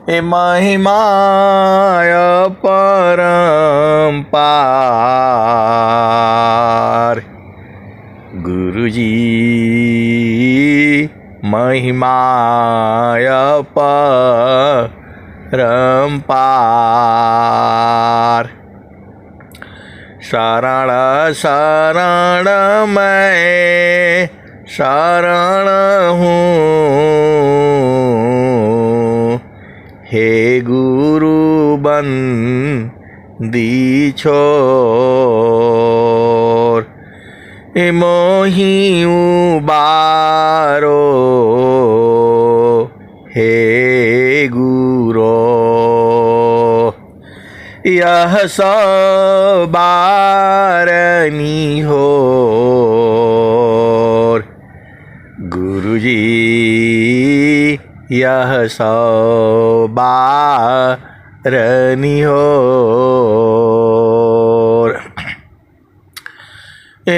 महिमाय परम्पार। गुरुजी महिमाय परम्पार। शरण शरण मैं शरण हूँ, हे गुरु बंदी छोर। मोहि उबारो हे गुरो, यह सो बारनी हो। गुरुजी यह सो बारनी हो।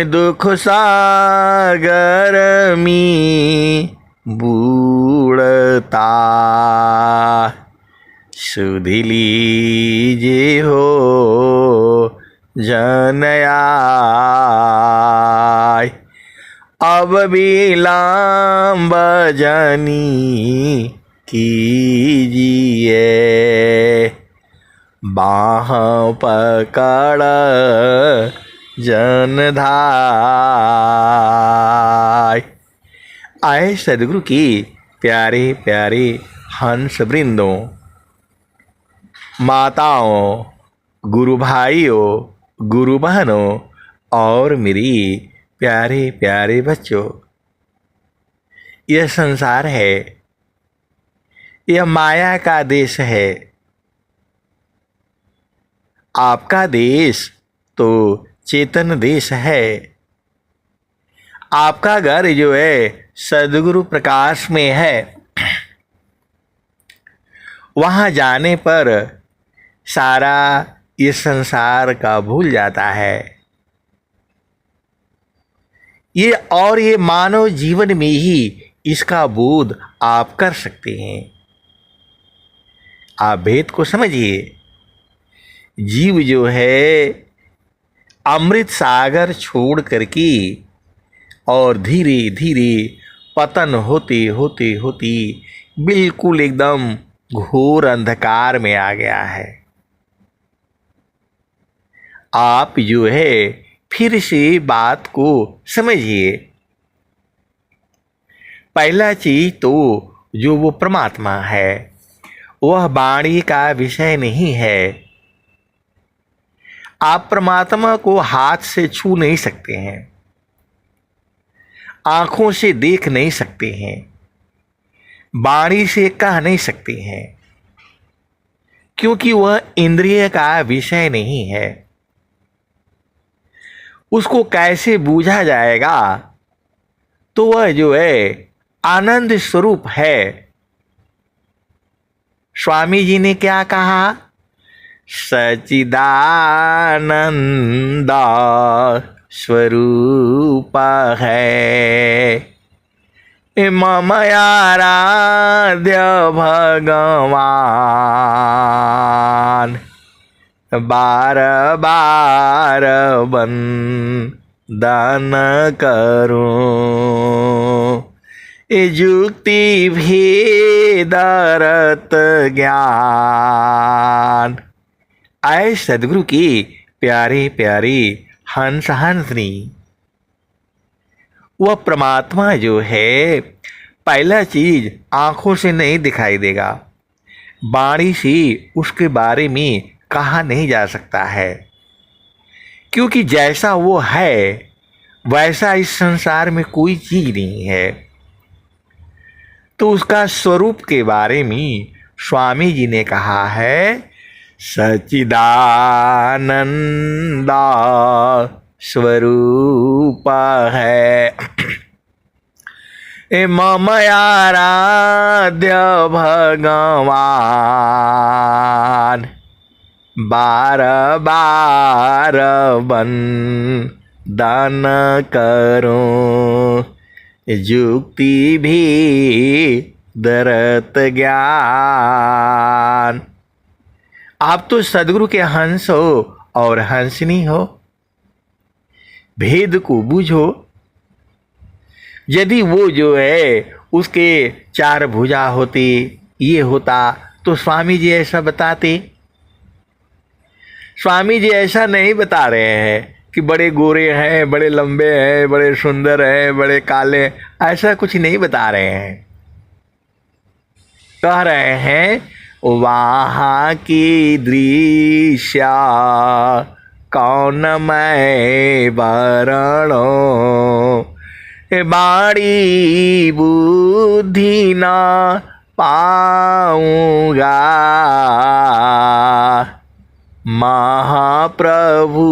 दुख सागर में बूढ़ता सुध लीजे हो जनयाय। अब विलंब जनी कीजिए, बाह पकड़ जनधाय। आए सदगुरु की प्यारे प्यारे हंस वृंदों, माताओं, गुरु भाइयों, गुरु बहनों और मेरी प्यारे प्यारे बच्चों। यह संसार है, यह माया का देश है। आपका देश तो चेतन देश है। आपका घर जो है सद्गुरु प्रकाश में है। वहाँ जाने पर सारा ये संसार का भूल जाता है। ये मानव जीवन में ही इसका बोध आप कर सकते हैं। आप भेद को समझिए। जीव जो है अमृत सागर छोड़ करके और धीरे धीरे पतन होते होते होते बिल्कुल एकदम घोर अंधकार में आ गया है। आप जो है फिर से बात को समझिए। पहला चीज तो जो वो परमात्मा है वह वाणी का विषय नहीं है। आप परमात्मा को हाथ से छू नहीं सकते हैं, आंखों से देख नहीं सकते हैं, वाणी से कह नहीं सकते हैं, क्योंकि वह इंद्रिय का विषय नहीं है। उसको कैसे बूझा जाएगा? तो वह जो है आनंद स्वरूप है। स्वामी जी ने क्या कहा? सच्चिदानंद स्वरूप है मम आराध्य भगवान। बार बार वंदन करूं, युक्ति भेदरत ज्ञान। आए सदगुरु की प्यारे प्यारे हंस हंसनी। वह परमात्मा जो है पहला चीज आंखों से नहीं दिखाई देगा, वाणी से उसके बारे में कहा नहीं जा सकता है, क्योंकि जैसा वो है वैसा इस संसार में कोई चीज नहीं है। तो उसका स्वरूप के बारे में स्वामी जी ने कहा है सच्चिदानंद स्वरूप है मम आराध्य भगवान। बार बार वंदन करूं, युक्ति भी दरत ज्ञान। आप तो सदगुरु के हंस हो और हंसनी हो, भेद को बूझो। यदि वो जो है उसके चार भुजा होती, ये होता, तो स्वामी जी ऐसा बताते। स्वामी जी ऐसा नहीं बता रहे हैं कि बड़े गोरे हैं, बड़े लंबे हैं, बड़े सुंदर हैं, बड़े काले, ऐसा कुछ नहीं बता रहे हैं। कह रहे हैं वहाँ की दृश्य कौन मैं वरणो, बाड़ी बुद्धि न पाऊंगा, महाप्रभु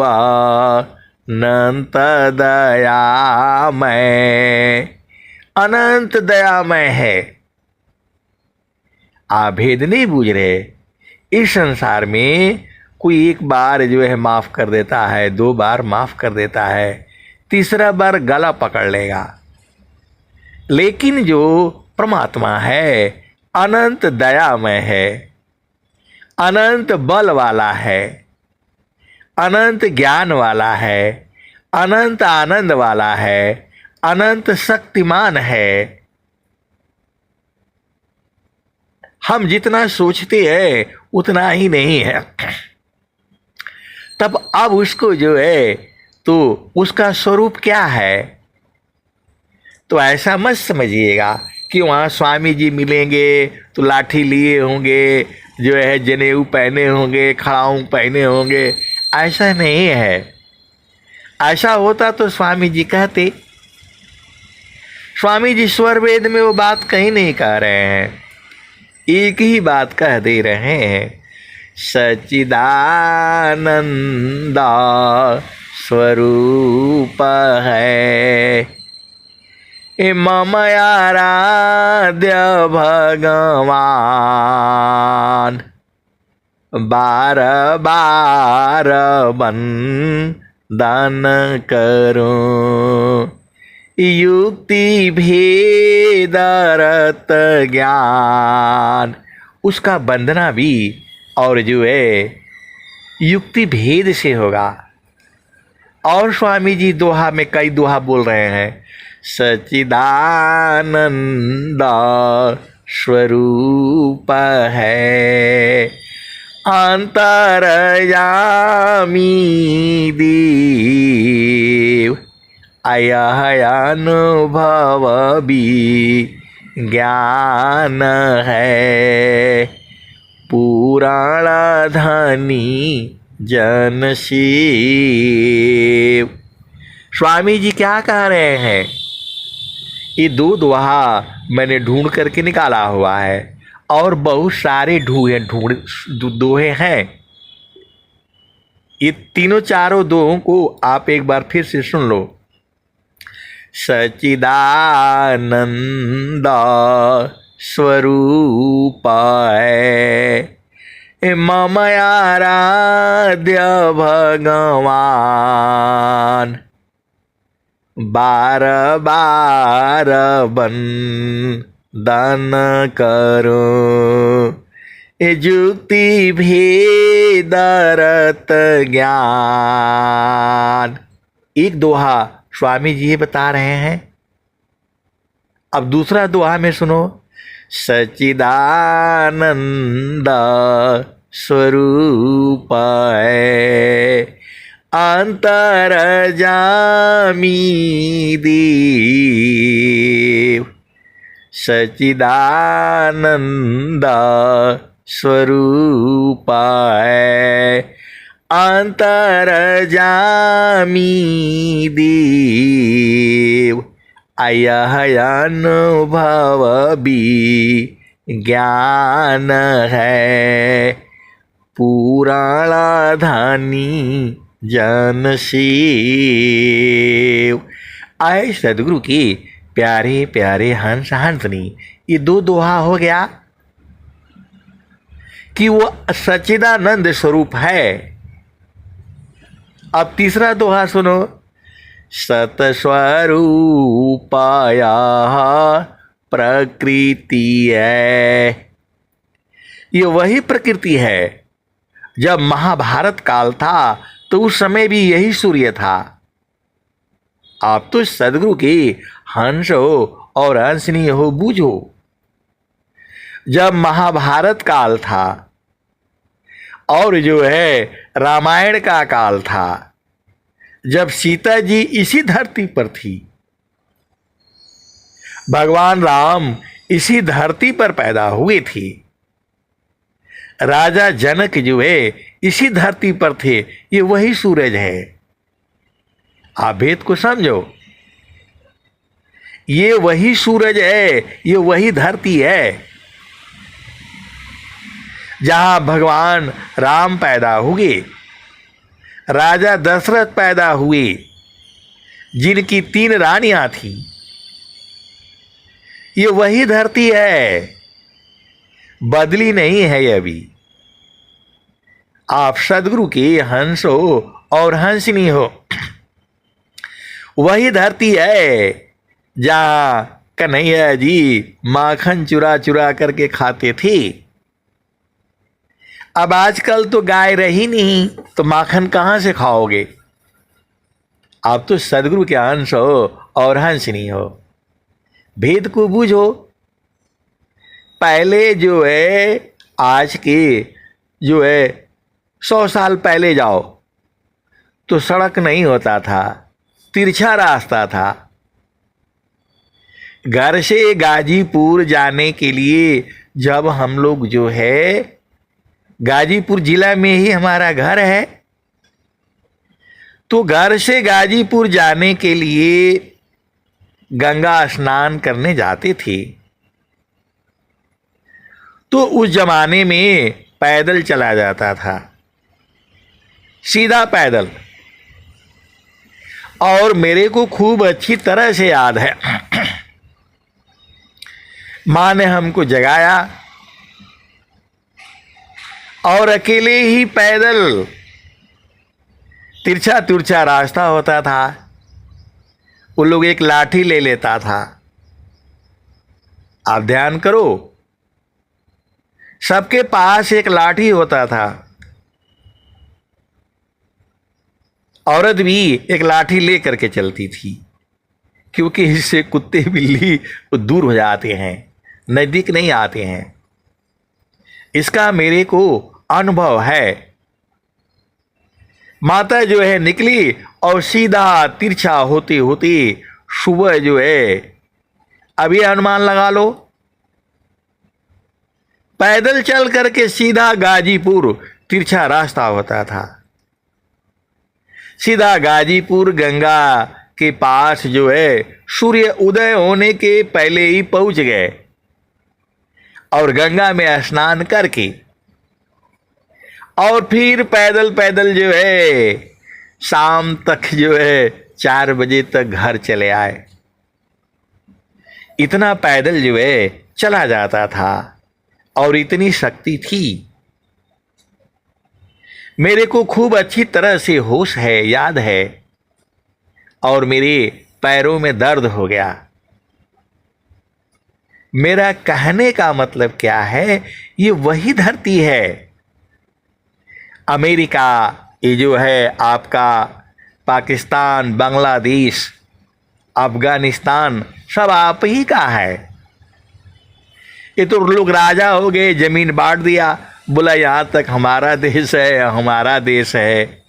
अनंत दयामय, अनंत दयामय है। आप भेद नहीं बूझ रहे। इस संसार में कोई एक बार जो है माफ कर देता है, 2 बार माफ कर देता है, तीसरा बार गला पकड़ लेगा। लेकिन जो परमात्मा है अनंत दयामय है, अनंत बल वाला है, अनंत ज्ञान वाला है, अनंत आनंद वाला है, अनंत शक्तिमान है। हम जितना सोचते हैं उतना ही नहीं है। तब अब उसको जो है तो उसका स्वरूप क्या है? तो ऐसा मत समझिएगा कि वहाँ स्वामी जी मिलेंगे तो लाठी लिए होंगे, जो है जनेऊ पहने होंगे, खड़ाऊ पहने होंगे। ऐसा नहीं है। ऐसा होता तो स्वामी जी कहते। स्वामी जी स्वर वेद में वो बात कहीं नहीं कह रहे हैं, एक ही बात कह दे रहे हैं, सच्चिदानंद स्वरूप है मम आराध्य भगवान, बार बार वंदन करो, युक्ति भेदरत ज्ञान। उसका वंदना भी और जो है युक्ति भेद से होगा। और स्वामी जी दोहा में कई दोहा बोल रहे हैं, सच्चिदानंद स्वरूप है अंतर्यामी देव, अयह अनुभव भी ज्ञान है, पुराण धनी जन शिव। स्वामी जी क्या कह रहे हैं? ये 2 दोहा मैंने ढूंढ करके निकाला हुआ है और बहुत सारे दोहे हैं। ये तीनों चारों दोहों को आप एक बार फिर से सुन लो। सच्चिदानंद स्वरूप है मम आराध्य भगवान, बार बार वंदन करो, युक्ति भेदरत ज्ञान। एक दोहा स्वामी जी ये बता रहे हैं। अब दूसरा दोहा में सुनो, सच्चिदानंद स्वरूप है अंतर्यामी देव, सच्चिदानंद स्वरूप है अंतर्यामी देव, अयह अनुभव भी ज्ञान है, पुराण धनी जन शिव। आए सदगुरु की प्यारे प्यारे हंस हंसनी। ये 2 दोहा हो गया कि वो सच्चिदानंद स्वरूप है। अब तीसरा दोहा सुनो, सतस्वरूपाया प्रकृति है ये वही प्रकृति है। जब महाभारत काल था तो उस समय भी यही सूर्य था। आप तो सदगुरु के हंस हो और हंसनी हो, बूझो। जब महाभारत काल था और जो है रामायण का काल था, जब सीता जी इसी धरती पर थी, भगवान राम इसी धरती पर पैदा हुए थे, राजा जनक जो है इसी धरती पर थे, ये वही सूरज है। आप भेद को समझो, ये वही सूरज है, ये वही धरती है जहां भगवान राम पैदा हुए, राजा दशरथ पैदा हुए, जिनकी 3 रानियां थी। ये वही धरती है, बदली नहीं है ये अभी। आप सदगुरु के हंस हो और हंसनी हो, वही धरती है जहां कन्हैया जी माखन चुरा चुरा करके खाते थे। अब आजकल तो गाय रही नहीं, तो माखन कहां से खाओगे? आप तो सदगुरु के अंश हो और हंसनी हो। भेद को बूझो। पहले जो है, आज के जो है 100 साल पहले जाओ तो सड़क नहीं होता था, तिरछा रास्ता था। घर से गाजीपुर जाने के लिए जब हम लोग जो है, गाजीपुर जिला में ही हमारा घर है, तो घर से गाजीपुर जाने के लिए गंगा स्नान करने जाते थे। तो उस जमाने में पैदल चला जाता था, सीधा पैदल। और मेरे को खूब अच्छी तरह से याद है, माँ ने हमको जगाया और अकेले ही पैदल, तिरछा तिरछा रास्ता होता था, वो लोग एक लाठी ले लेता था। आप ध्यान करो, सबके पास एक लाठी होता था। औरत भी एक लाठी ले करके चलती थी, क्योंकि इससे कुत्ते बिल्ली दूर हो जाते हैं, नजदीक नहीं आते हैं। इसका मेरे को अनुभव है। माता जो है निकली और सीधा तिरछा होते होते सुबह जो है, अभी अनुमान लगा लो, पैदल चल करके सीधा गाजीपुर, तिरछा रास्ता होता था, सीधा गाजीपुर गंगा के पास जो है सूर्य उदय होने के पहले ही पहुंच गए और गंगा में स्नान करके और फिर पैदल पैदल जो है शाम तक जो है 4 बजे तक घर चले आए। इतना पैदल जो है चला जाता था और इतनी शक्ति थी। मेरे को खूब अच्छी तरह से होश है, याद है, और मेरे पैरों में दर्द हो गया। मेरा कहने का मतलब क्या है, ये वही धरती है। अमेरिका, ये जो है आपका पाकिस्तान, बांग्लादेश, अफगानिस्तान, सब आप ही का है। ये तो लोग राजा हो गए, जमीन बांट दिया, बोला यहाँ तक हमारा देश है, हमारा देश है।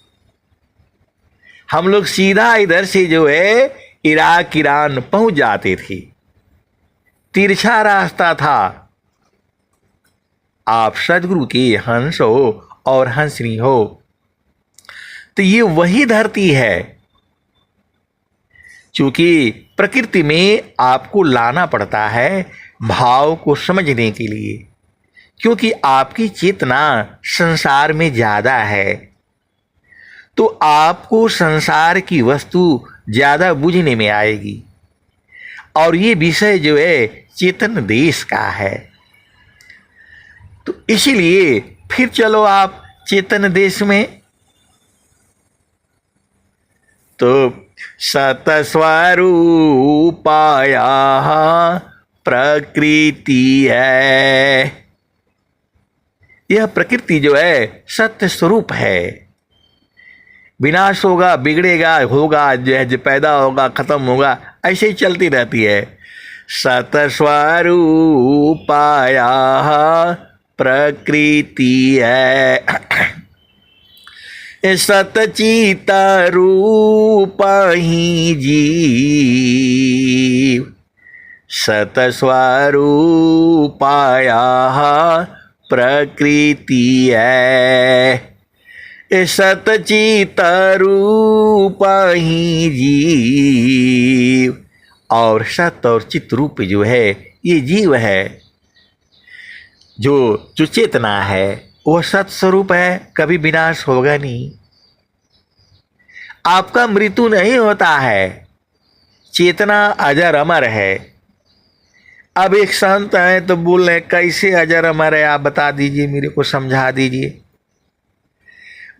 हम लोग सीधा इधर से जो है इराक, ईरान पहुंच जाते थे, तिरछा रास्ता था। आप सदगुरु की हंस हो और हंसनी हो, तो ये वही धरती है। क्योंकि प्रकृति में आपको लाना पड़ता है भाव को समझने के लिए, क्योंकि आपकी चेतना संसार में ज़्यादा है, तो आपको संसार की वस्तु ज़्यादा बुझने में आएगी। और ये विषय जो है चेतन देश का है, तो इसीलिए फिर चलो आप चेतन देश में। तो सतस्वरूपाया प्रकृति है, यह प्रकृति जो है सत्य स्वरूप है। विनाश होगा, बिगड़ेगा, होगा, जो है जो पैदा होगा, खत्म होगा, ऐसे ही चलती रहती है। सतस्वरूपाया प्रकृति है, सतचित रूप ही जीव। सतस्वरूपाया प्रकृति है, सतचित रूप ही जीव। और सत और चित रूप जो है ये जीव है। जो चेतना है वो सत स्वरूप है, कभी विनाश होगा नहीं। आपका मृत्यु नहीं होता है, चेतना अजर अमर है। अब एक संत है तो बोल रहे कैसे अजर अमर है, आप बता दीजिए, मेरे को समझा दीजिए।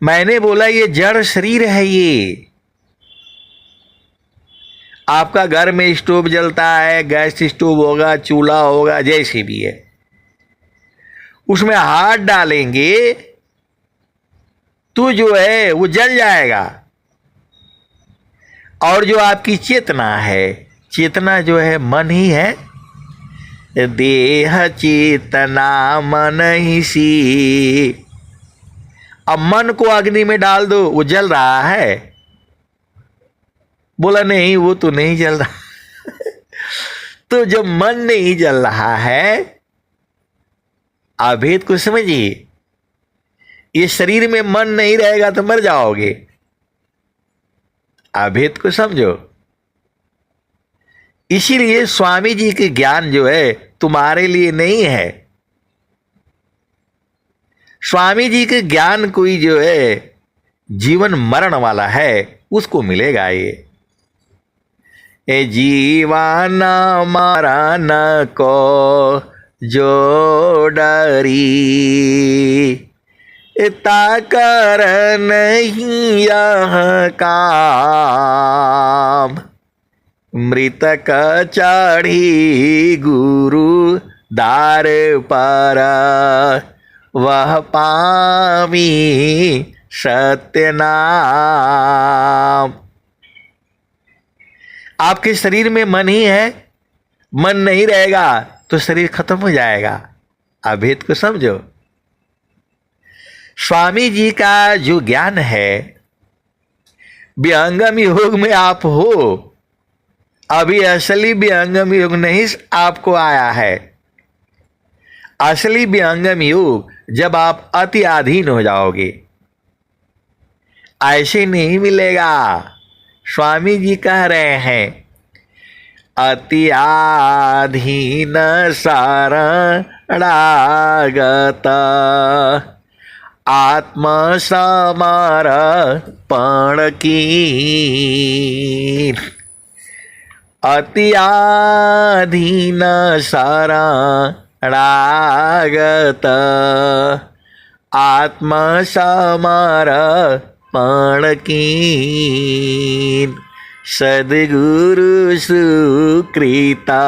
मैंने बोला ये जड़ शरीर है। ये आपका घर में स्टोव जलता है, गैस स्टोव होगा, चूल्हा होगा, जैसे भी है, उसमें हाथ डालेंगे तो जो है वो जल जाएगा। और जो आपकी चेतना है, चेतना जो है मन ही है। देह चेतना मन ही सी। अब मन को अग्नि में डाल दो, वो जल रहा है? बोला नहीं, वो तो नहीं जल रहा। तो जब मन नहीं जल रहा है, अभेद को समझिए। ये शरीर में मन नहीं रहेगा तो मर जाओगे। अभेद को समझो। इसीलिए स्वामी जी के ज्ञान जो है तुम्हारे लिए नहीं है। स्वामी जी के ज्ञान कोई जो है जीवन मरण वाला है, उसको मिलेगा ये। ए जीवन मरण को जो डरी, ताकर नहीं यह काम। मृतक चढ़ी गुरु दार पर, वह पावी सत्य नाम। आपके शरीर में मन ही है, मन नहीं रहेगा तो शरीर खत्म हो जाएगा। अभेद को समझो। स्वामी जी का जो ज्ञान है, विहंगम योग में आप हो, अभी असली विहंगम योग नहीं आपको आया है। असली विहंगम योग जब आप अति अधीन हो जाओगे, ऐसे नहीं मिलेगा। स्वामी जी कह रहे हैं अति आधीन शरणागत, आत्म समर्पण की। अति आधीन शरणागत, आत्म समर्पण की। सद्गुरु सुकृता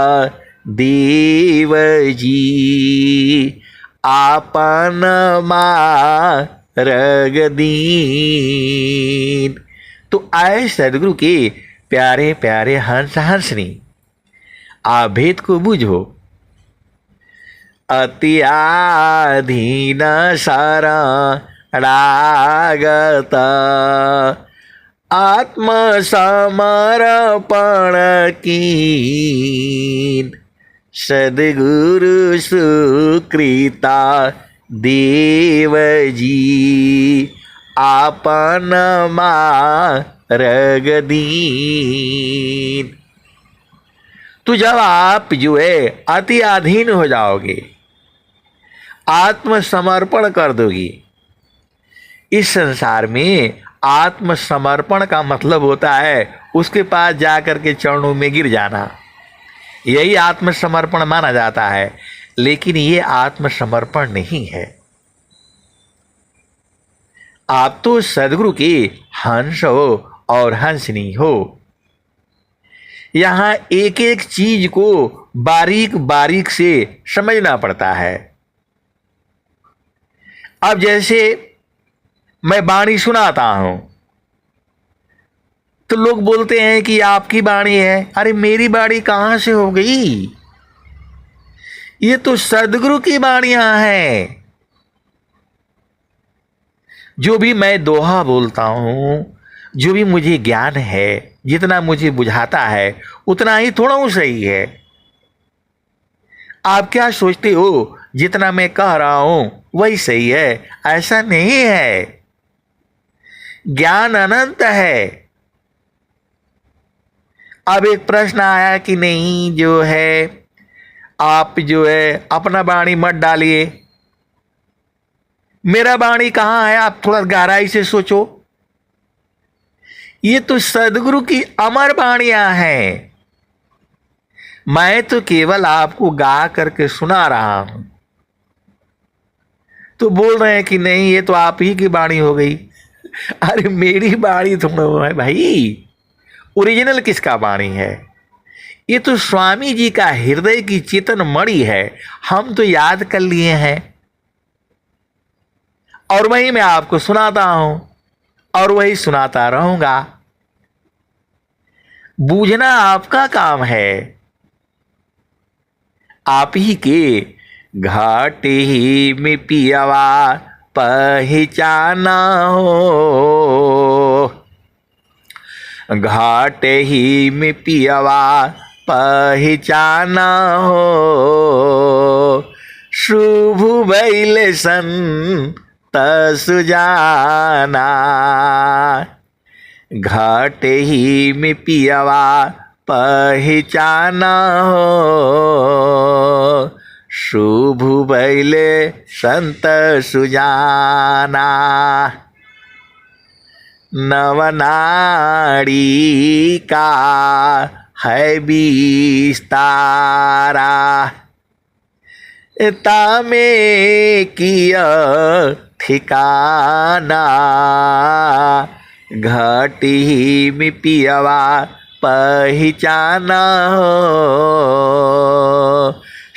देव जी, आपन मार्ग दीन। तो आए सदगुरु के प्यारे प्यारे हंस हंसनी, आभेद को बुझो। अति आधीन शरणागत, आत्म समर्पण कीन। सद्गुरु सुकृता देव जी, आपन मार्ग दीन। तो जब आप जो है अति अधीन हो जाओगे, आत्मसमर्पण कर दोगी। इस संसार में आत्मसमर्पण का मतलब होता है उसके पास जाकर के चरणों में गिर जाना, यही आत्मसमर्पण माना जाता है। लेकिन ये आत्मसमर्पण नहीं है। आप तो सदगुरु के हंस हो और हंसनी हो। यहां एक एक चीज को बारीक बारीक से समझना पड़ता है। अब जैसे मैं वाणी सुनाता हूं तो लोग बोलते हैं कि आपकी वाणी है। अरे मेरी वाणी कहां से हो गई, ये तो सदगुरु की वाणियां हैं। जो भी मैं दोहा बोलता हूं, जो भी मुझे ज्ञान है, जितना मुझे बुझाता है उतना ही थोड़ा सही है। आप क्या सोचते हो जितना मैं कह रहा हूं वही सही है? ऐसा नहीं है। ज्ञान अनंत है। अब एक प्रश्न आया कि नहीं जो है आप जो है अपना वाणी मत डालिए। मेरा वाणी कहां है? आप थोड़ा गहराई से सोचो। ये तो सदगुरु की अमर वाणियां हैं। मैं तो केवल आपको गा करके सुना रहा हूं। तो बोल रहे हैं कि नहीं ये तो आप ही की वाणी हो गई। अरे मेरी वाणी थोड़ा है भाई, ओरिजिनल किसका वाणी है? ये तो स्वामी जी का हृदय की चेतन मणि है। हम तो याद कर लिए हैं और वही मैं आपको सुनाता हूं और वही सुनाता रहूंगा। बूझना आपका काम है। आप ही के घाट ही में पियवा पहचाना हो, घाट ही में पियवा पहचाना हो। शुभ बैल संत सुजाना, घाट ही में पियवा पहचाना हो। शुभ बैल संत सुजाना, नवनाड़ी का है विस्तारा। तामे किया ठिकाना, घाटी में पियवा पहचाना हो।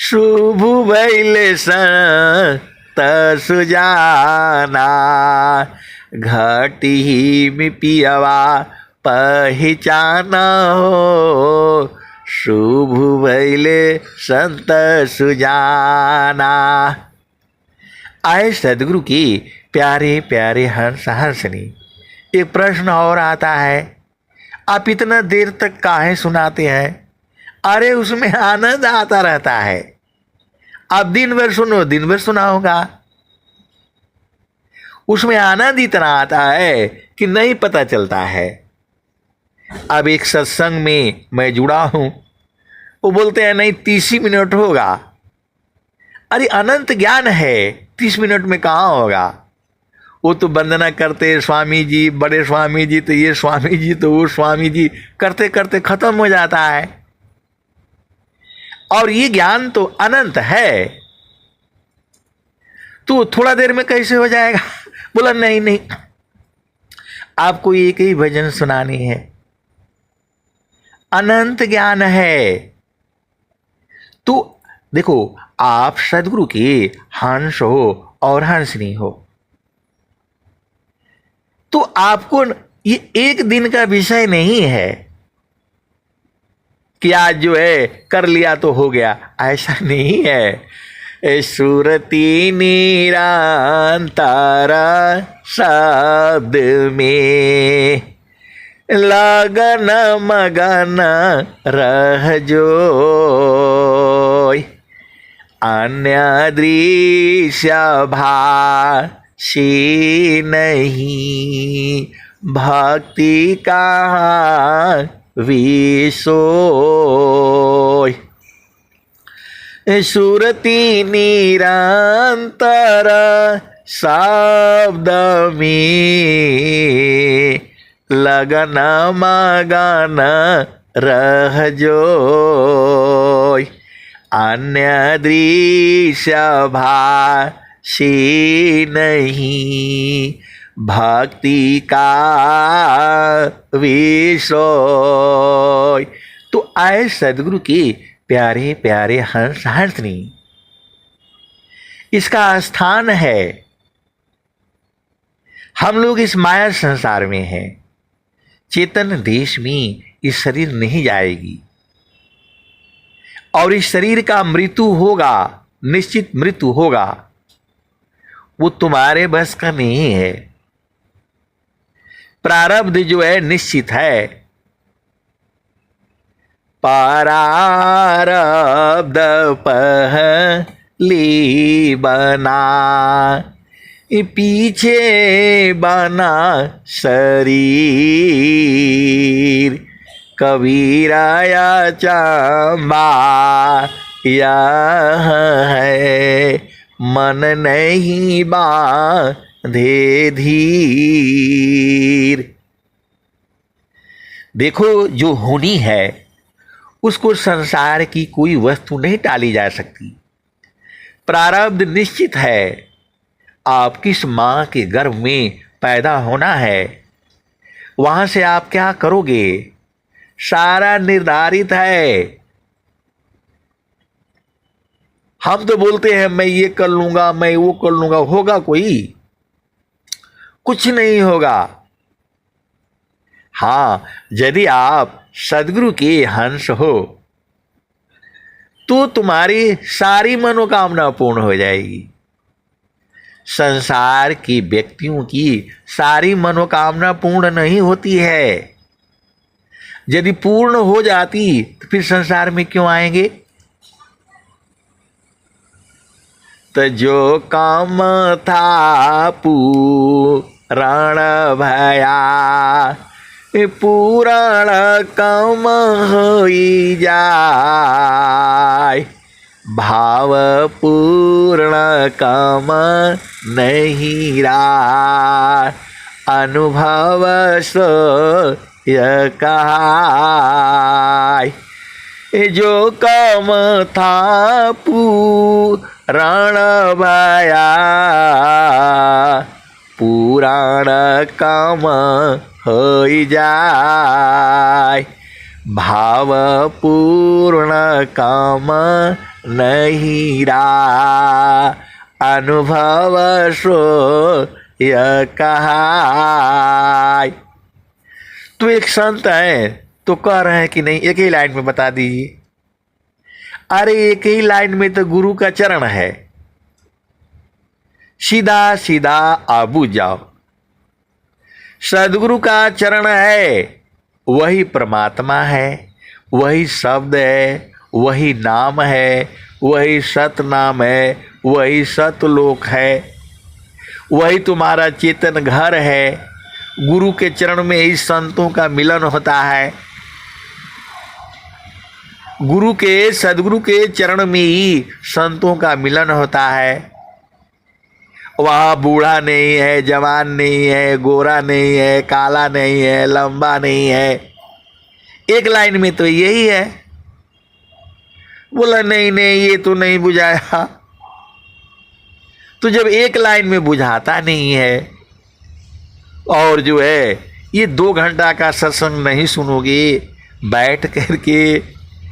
शुभ बैल संत सुजाना, घाटी में पियवा पहचाना हो। शुभ बैल संत सुजाना। आए सदगुरु की प्यारे प्यारे हंस हंसनी। एक प्रश्न और आता है, आप इतना देर तक काहे सुनाते हैं? अरे उसमें आनंद आता रहता है। आप दिन भर सुनो, दिन भर सुना होगा। उसमें आनंद इतना आता है कि नहीं पता चलता है। अब एक सत्संग में मैं जुड़ा हूं, वो बोलते हैं नहीं 30 मिनट होगा। अरे अनंत ज्ञान है, 30 मिनट में कहाँ होगा? वो तो वंदना करते स्वामी जी, बड़े स्वामी जी, तो ये स्वामी जी, तो वो स्वामी जी, करते करते खत्म हो जाता है। और ये ज्ञान तो अनंत है, तो थोड़ा देर में कैसे हो जाएगा? बोला नहीं नहीं, आपको एक ही भजन सुनानी है। अनंत ज्ञान है। तो देखो, आप सदगुरु के हंस हो और हंसनी हो, तो आपको ये एक दिन का विषय नहीं है कि आज जो है कर लिया तो हो गया। ऐसा नहीं है। सुरती निरंतर शब्द में लगन मगन रह जो। अन्य दृश्य भाषी नहीं, भक्ति का विषय। सुरती निरंतर शब्द में लगन मगन रह जो। अन्य दृश्य भाषी नहीं, भक्ति का विषय। तो आए सदगुरु की प्यारे प्यारे हंस हंसनी, इसका स्थान है हम लोग इस माया संसार में हैं। चेतन देश में ये शरीर नहीं जाएगी और इस शरीर का मृत्यु होगा, निश्चित मृत्यु होगा। वो तुम्हारे बस का नहीं है। प्रारब्ध जो है निश्चित है। प्रारब्ध पहली बना, पीछे बना शरीर। कबीराया चंबा यह है, मन नहीं बांधे धीर। देखो, जो होनी है उसको संसार की कोई वस्तु नहीं टाली जा सकती। प्रारब्ध निश्चित है। आप किस मां के गर्भ में पैदा होना है, वहां से आप क्या करोगे, सारा निर्धारित है। हम तो बोलते हैं मैं ये कर लूंगा, मैं वो कर लूंगा, होगा कोई? कुछ नहीं होगा। हाँ, यदि आप सदगुरु के हंस हो तो तुम्हारी सारी मनोकामना पूर्ण हो जाएगी। संसार के व्यक्तियों की सारी मनोकामना पूर्ण नहीं होती है। यदि पूर्ण हो जाती तो फिर संसार में क्यों आएंगे? तो जो काम था पूरण भया, पूरण काम होई जाय। भाव पूर्ण काम नहीं रहा, अनुभव सो यह कहाय। जो काम था पूरण भया, पुराण काम होई जाय। भाव पूर्ण काम नहीं रहा, अनुभव सो यह कहाय। तो एक संत है तो कह रहे हैं कि नहीं, एक ही लाइन में बता दीजिए। अरे एक ही लाइन में तो गुरु का चरण है, सीधा सीधा आबू जाओ। सदगुरु का चरण है, वही परमात्मा है, वही शब्द है, वही नाम है, वही सतनाम है, वही सतलोक है, वही तुम्हारा चेतन घर है। गुरु के चरण में ही संतों का मिलन होता है। गुरु के, सदगुरु के चरण में ही संतों का मिलन होता है। वहाँ बूढ़ा नहीं है, जवान नहीं है, गोरा नहीं है, काला नहीं है, लंबा नहीं है। एक लाइन में तो यही है। बोला नहीं नहीं, ये तो नहीं बुझाया। तो जब एक लाइन में बुझाता नहीं है और जो है ये 2 घंटा का सत्संग नहीं सुनोगे, बैठ करके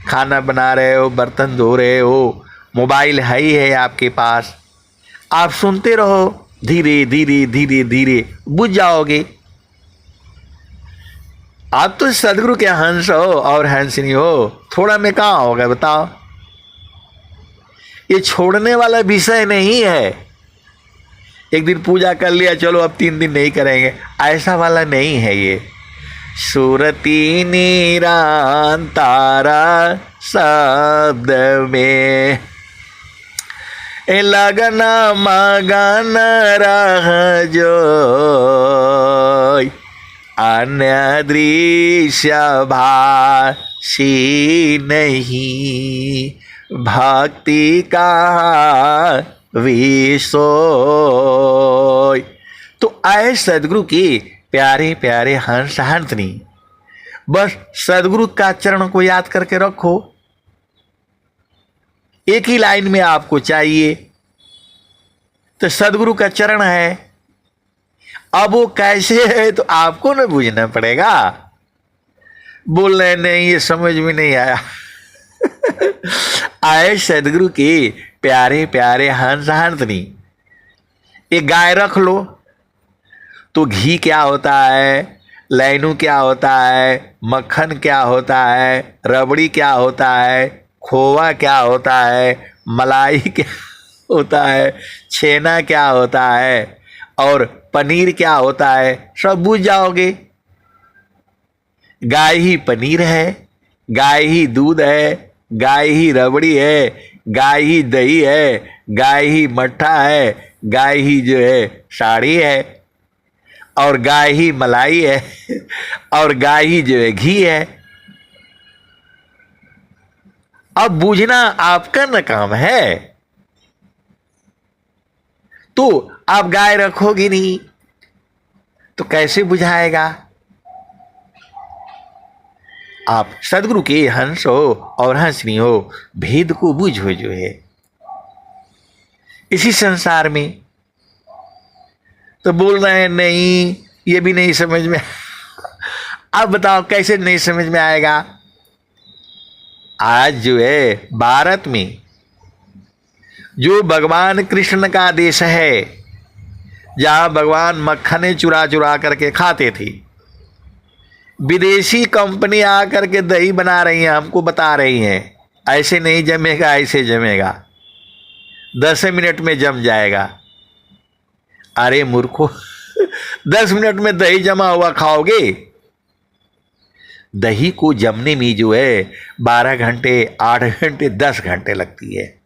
खाना बना रहे हो, बर्तन धो रहे हो, मोबाइल है ही है आपके पास, आप सुनते रहो, धीरे धीरे धीरे धीरे बुझ जाओगे। आप तो सदगुरु के हंस हो और हंसनी हो, थोड़ा में कहाँ होगा बताओ? ये छोड़ने वाला विषय नहीं है। एक दिन पूजा कर लिया, चलो अब 3 दिन नहीं करेंगे, ऐसा वाला नहीं है ये। सुरती निरंतारा शब्द में लगन मगन रह जो, अन्य दृश्य भाषी नहीं, भक्ति का विषय। तो आए सदगुरु के प्यारे प्यारे हंस हंसनी, बस सदगुरु का चरण को याद करके रखो। एक ही लाइन में आपको चाहिए, तो सदगुरु का चरण है। अब वो कैसे है तो आपको न बूझना पड़ेगा। बोल रहे नहीं, ये समझ में नहीं आया। आए सदगुरु के प्यारे प्यारे हंस हंसनी, एक गाय रख लो, तो घी क्या होता है, लैनू क्या होता है, मक्खन क्या होता है, रबड़ी क्या होता है, खोवा क्या होता है, मलाई क्या होता है, छेना क्या होता है और पनीर क्या होता है, सब बूझ जाओगे। गाय ही पनीर है, गाय ही दूध है, गाय ही रबड़ी है, गाय ही दही है, गाय ही मट्ठा है, गाय ही जो है साड़ी है, और गाय ही मलाई है और गाय ही जो है घी है। अब बूझना आपका न काम है। तो आप गाय रखोगी नहीं तो कैसे बुझाएगा। आप सदगुरु के हंस हो और हंसनी हो, भेद को बूझो जो है इसी संसार में। तो बोल रहे हैं नहीं ये भी नहीं समझ में। अब बताओ कैसे नहीं समझ में आएगा। आज जो है भारत में जो भगवान कृष्ण का देश है, जहां भगवान मक्खने चुरा चुरा करके खाते थे, विदेशी कंपनी आकर के दही बना रही हैं, हमको बता रही हैं ऐसे नहीं जमेगा, ऐसे जमेगा, 10 मिनट में जम जाएगा। अरे मूर्खो 10 मिनट में दही जमा हुआ खाओगे। दही को जमने में जो है 12 घंटे, 8 घंटे, 10 घंटे लगती है।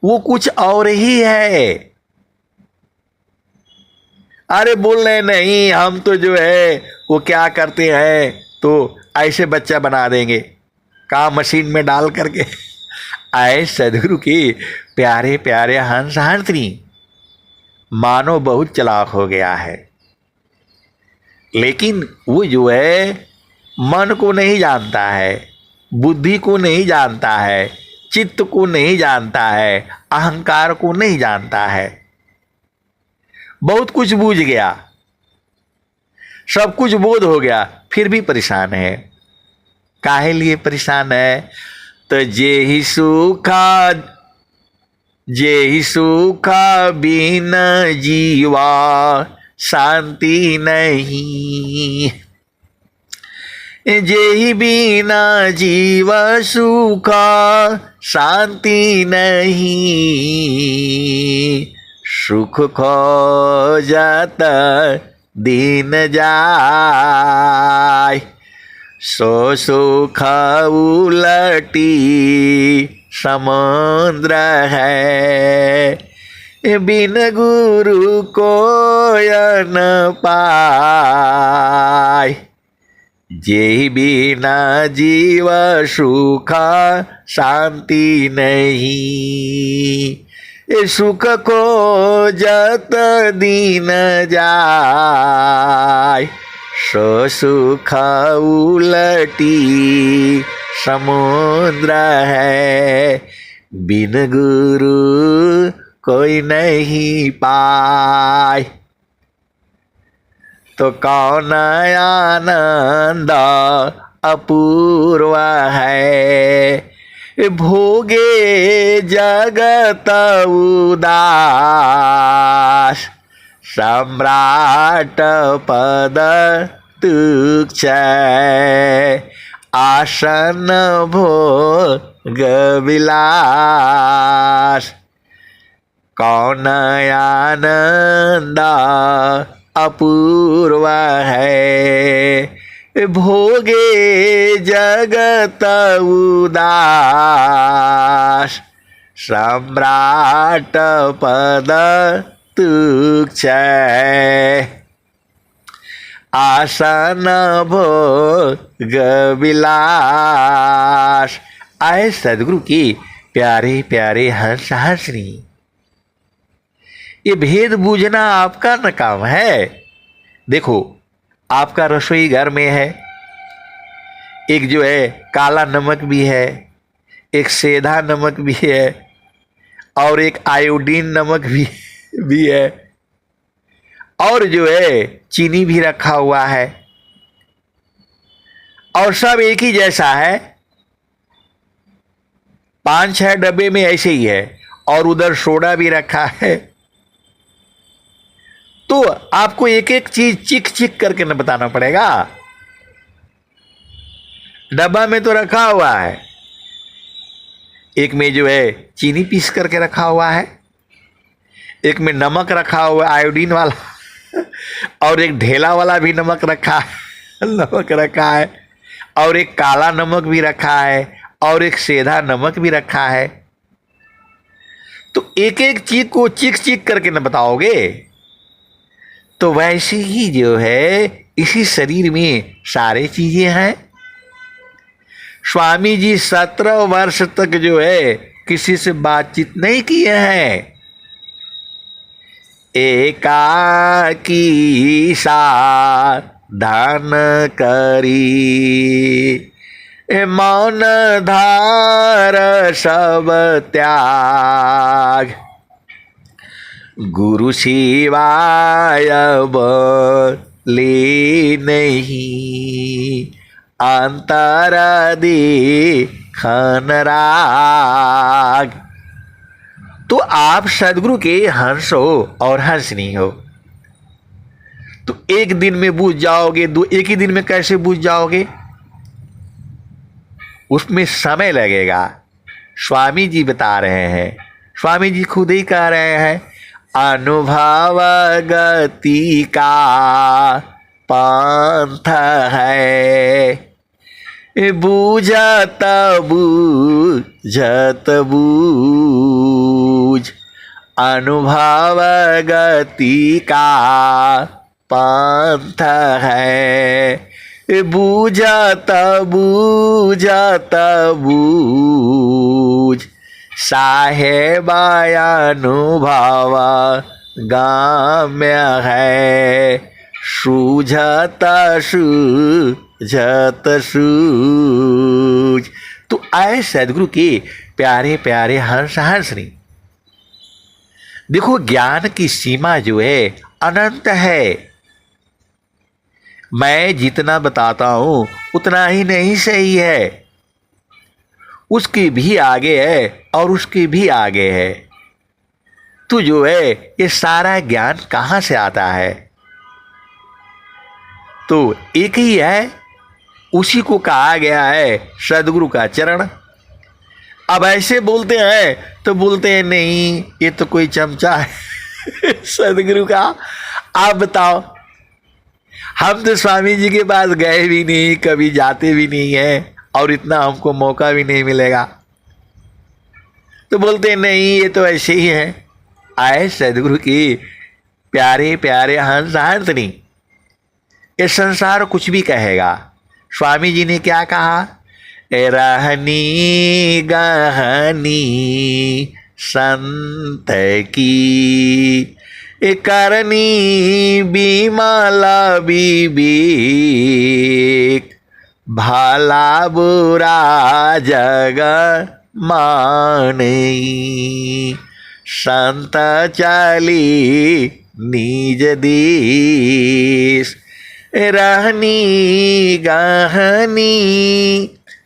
वो कुछ और ही है। अरे बोल रहे नहीं हम तो जो है वो क्या करते हैं, तो ऐसे बच्चा बना देंगे काम मशीन में डाल करके। आए सदगुरु के प्यारे प्यारे हंस हंसनी, मानो बहुत चालाक हो गया है, लेकिन वो जो है मन को नहीं जानता है, बुद्धि को नहीं जानता है, चित्त को नहीं जानता है, अहंकार को नहीं जानता है। बहुत कुछ बूझ गया, सब कुछ बोध हो गया, फिर भी परेशान है। काहे लिए परेशान है। तो जे ही सूखा बिन जीवा शांति नहीं, जे ही बिना जीव सुखा शांति नहीं, सुख खोजत दिन जाय, सो सुख उलटी समुद्र है, बिन गुरु कोय न पाय, जे बिना जीव सुख शांति नहीं, सुख को जत दिन जाय, सो सुख उलटी समुद्र है, बिन गुरु कोई नहीं पाय। तो कौन आनंद अपूर्व है, भोगे जगत उदास, सम्राट पद तुच्छ, आसन भोग विलास। कौन आनंद अपूर्व है, भोगे जगत उदास, सम्राट पद तुच्छ, आसन भोग विलास। आए सदगुरु की प्यारे प्यारे हंस हंसनी, ये भेद बूझना आपका न काम है। देखो आपका रसोई घर में है, एक जो है काला नमक भी है, एक सेंधा नमक भी है और एक आयोडीन नमक भी है, और जो है चीनी भी रखा हुआ है, और सब एक ही जैसा है। 5-6 डब्बे में ऐसे ही है, और उधर सोडा भी रखा है। तो तो आपको एक एक चीज चिक चिक करके न बताना पड़ेगा। डब्बा में तो रखा हुआ है, एक में जो है चीनी पीस करके रखा हुआ है, एक में नमक रखा हुआ है आयोडीन वाला, और एक ढेला वाला भी नमक रखा है नमक रखा है, और एक काला नमक भी रखा है, और एक सेधा नमक भी रखा है। तो एक एक चीज को चिक चिक करके न बताओगे, तो वैसे ही जो है इसी शरीर में सारे चीजें हैं। स्वामी जी 17 वर्ष तक जो है किसी से बातचीत नहीं किए हैं। एकाकी साधन करी, मौन धार सब त्याग, गुरु शिवाय बोले नहीं, अंतर देखन राग। तो आप सदगुरु के हंस हो और हंसनी हो, तो एक दिन में बूझ जाओगे, एक ही दिन में कैसे बूझ जाओगे? उसमें समय लगेगा। स्वामी जी बता रहे हैं, स्वामी जी खुद ही कह रहे हैं, अनुभव गति का पंथ है, बूझत बूझत बूझ, अनुभव गति का पंथ है, बूझत बूझत बूझ, साहेब अनुभव गाम्य है, सूझत सूझत सूझ। तो आए सदगुरु के प्यारे प्यारे हंस हंसनी। देखो ज्ञान की सीमा जो है अनंत है। मैं जितना बताता हूं उतना ही नहीं सही है, उसके भी आगे है और उसके भी आगे है। तो जो है ये सारा ज्ञान कहां से आता है? तो एक ही है, उसी को कहा गया है सदगुरु का चरण। अब ऐसे बोलते हैं तो बोलते हैं नहीं ये तो कोई चमचा है सदगुरु का। आप बताओ, हम तो स्वामी जी के पास गए भी नहीं, कभी जाते भी नहीं है, और इतना हमको मौका भी नहीं मिलेगा, तो बोलते हैं नहीं ये तो ऐसे ही है। आए सदगुरु की प्यारे प्यारे हंस हंसनी। ये संसार कुछ भी कहेगा, स्वामी जी ने क्या कहा? रहनी गहनी संत की, करनी बीमाला बीबीक, भला बुरा जग मानई, संत चली निज देश, रहनी गहनी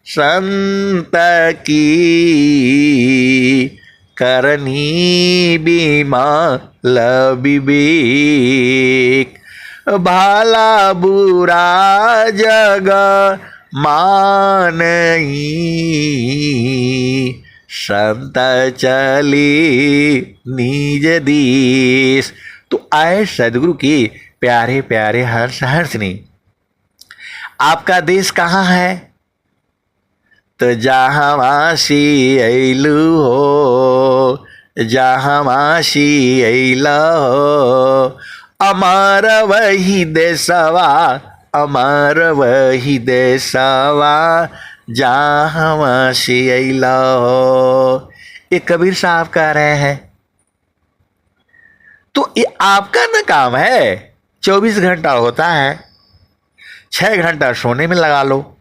संत की, करनी बीमाल विवेक, भला बुरा जग मानई, संत चले निज देश। तो आए सदगुरु के प्यारे प्यारे हंस हंसनी। आपका देश कहाँ है? तो जहाँ मासी ऐलू हो, जहाँ मासी ऐला हो, अमर वही देशवा, अमर वही देशवा, जहाँ मासी ऐला हो। ये कबीर साहब कह रहे हैं। तो ये आपका न काम है, 24 घंटा होता है, 6 घंटा सोने में लगा लो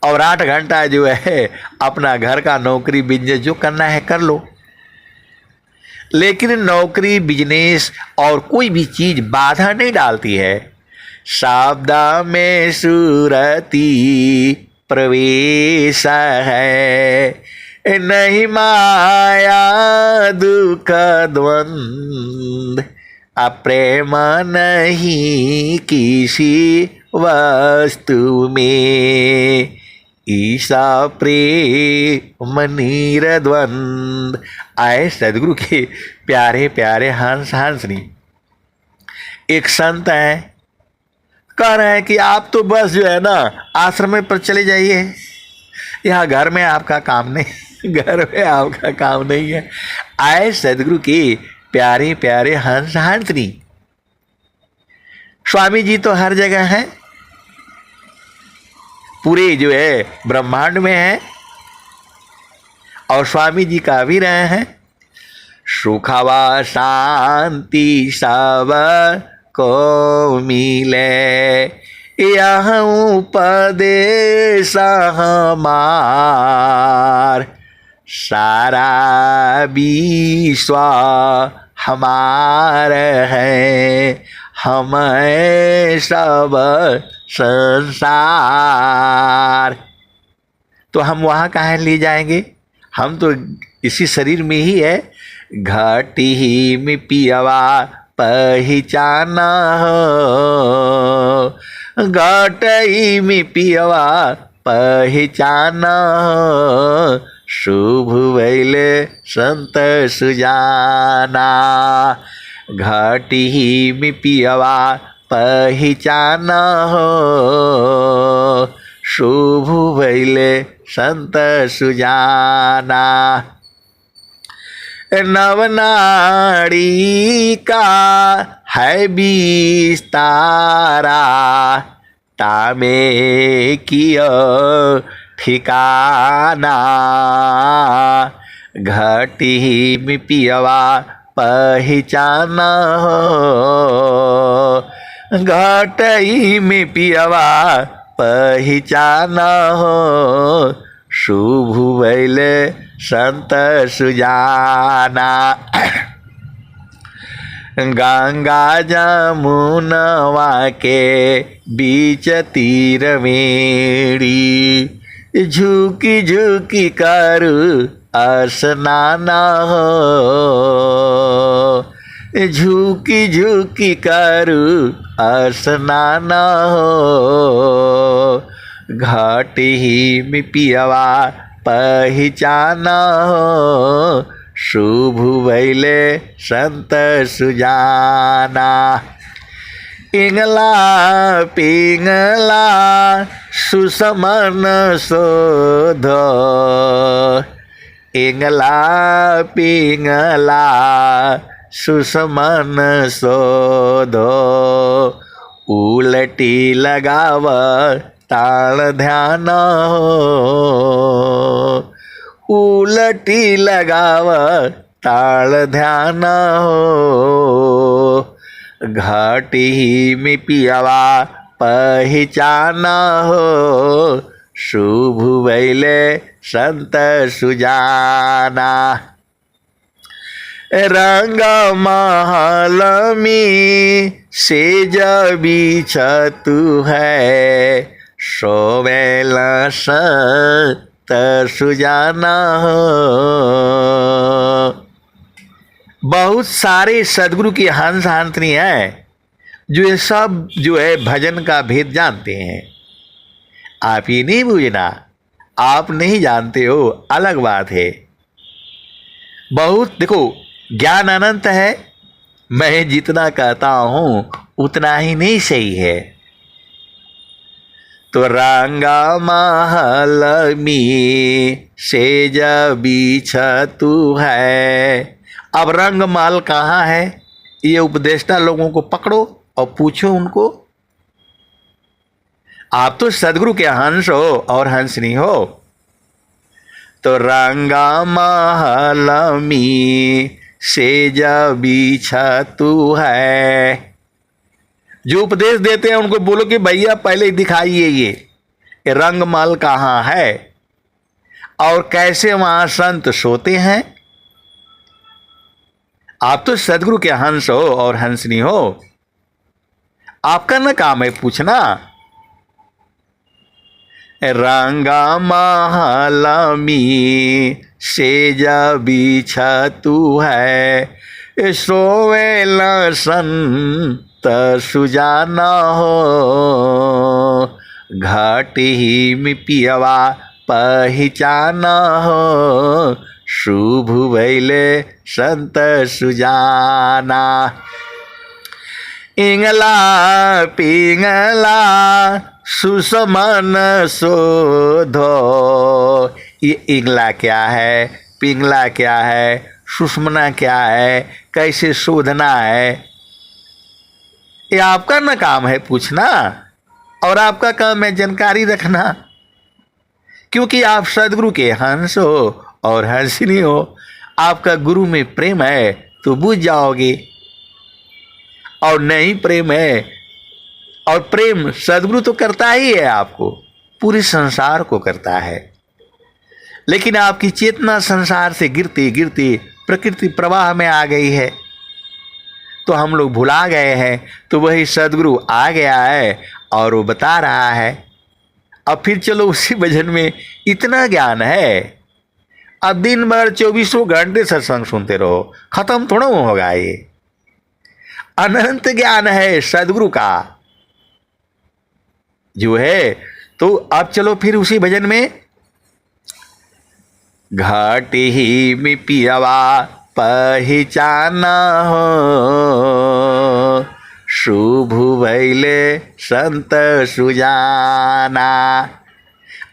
और 8 घंटा जो है अपना घर का नौकरी बिजनेस जो करना है कर लो। लेकिन नौकरी बिजनेस और कोई भी चीज बाधा नहीं डालती है। शब्द में सुरती प्रवेश है, नहीं माया दुख द्वंद, अप्रेम नहीं किसी वस्तु में, ईसा प्रेम निरद्वंद। आए सदगुरु के प्यारे प्यारे हंस हंसनी। एक संत है, कह रहे हैं कि आप तो बस जो है ना आश्रम में पर चले जाइए, यहाँ घर में आपका काम नहीं, घर में आपका काम नहीं है। आए सदगुरु के प्यारे प्यारे हंस हंसनी। स्वामी जी तो हर जगह हैं, पूरे जो है ब्रह्मांड में है, और स्वामी जी का भी रहे हैं। सुखवा शांति सब को मिले, यह उपदेश हमार, सारा विश्व हमार है, हम सब संसार। तो हम वहाँ कहाँ ले जाएंगे, हम तो इसी शरीर में ही है। घाटी ही में पियवा पहचाना हो, घाटी में पियवा पहचाना हो, शुभ वैले संत सुजाना। घाटी ही में पियवा पहचाना हो, शुभ वैले संत सुजाना। नवनाड़ी का है विस्तारा, तामे कियो ठिकाना। घटी में पियवा पहचाना हो, घटई में पियवा पहचाना हो, शुभ वैले संत सुजाना। गंगा जमुनवा के बीच तीर मेरी, झुकी झुकी करू स्नाना हो, झुकी झुकी करू स्नाना हो। घाटी ही में पियवा पहचाना हो, शुभ वैले संत सुजाना। इंगला पिंगला सुसमन शोध, इंगला पिंगला सुसमन शोध। उलटी लगाव ताल ध्यान हो, उलटी लगाव ताल ध्यान हो। घाटी में पियवा पहचाना हो, शुभ वैले संत सुजाना। रंग महल में सेज बिछतु है, सोवेल संत सुजाना हो। बहुत सारे सदगुरु की हंस हंसनी है, जो ये सब जो है भजन का भेद जानते हैं। आप ये नहीं बूझना, आप नहीं जानते हो अलग बात है। बहुत देखो, ज्ञान अनंत है, मैं जितना कहता हूं उतना ही नहीं सही है। तो रंगा महल में सेज बिछतु है। अब रंग महल कहाँ है, ये उपदेष्टा लोगों को पकड़ो और पूछो उनको। आप तो सदगुरु के हंस हो और हंसनी हो। तो रंगा महल में सेज बिछतु है। जो उपदेश देते हैं उनको बोलो कि भैया पहले दिखाइए ये रंग महल कहाँ है और कैसे वहां संत सोते हैं। आप तो सदगुरु के हंस हो और हंसनी हो, आपका न काम है पूछना। रंगा महल में सेज बिछतु है, सोवे न संत सुजाना हो, घाट ही में पियवा पहचाना हो, शुभ भैले संत सुजाना। इंगला पिंगला सुसमन शोधो, ये इंगला क्या है, पिंगला क्या है, सुषमना क्या है, कैसे शोधना है, ये आपका ना काम है पूछना, और आपका काम है जानकारी रखना, क्योंकि आप सदगुरु के हंस हो और हंसिनी हो। आपका गुरु में प्रेम है तो बुझ जाओगे, और नहीं प्रेम है, और प्रेम सदगुरु तो करता ही है, आपको पूरे संसार को करता है, लेकिन आपकी चेतना संसार से गिरती गिरती प्रकृति प्रवाह में आ गई है, तो हम लोग भुला गए हैं। तो वही सदगुरु आ गया है और वो बता रहा है। अब फिर चलो उसी भजन में इतना ज्ञान है, अब दिन भर 24 घंटे सत्संग सुनते रहो, खत्म थोड़ा होगा, ये अनंत ज्ञान है सदगुरु का जो है। तो अब चलो फिर उसी भजन में, घाट ही में पियवा पहचाना हो, शुभ भैले संत सुजाना।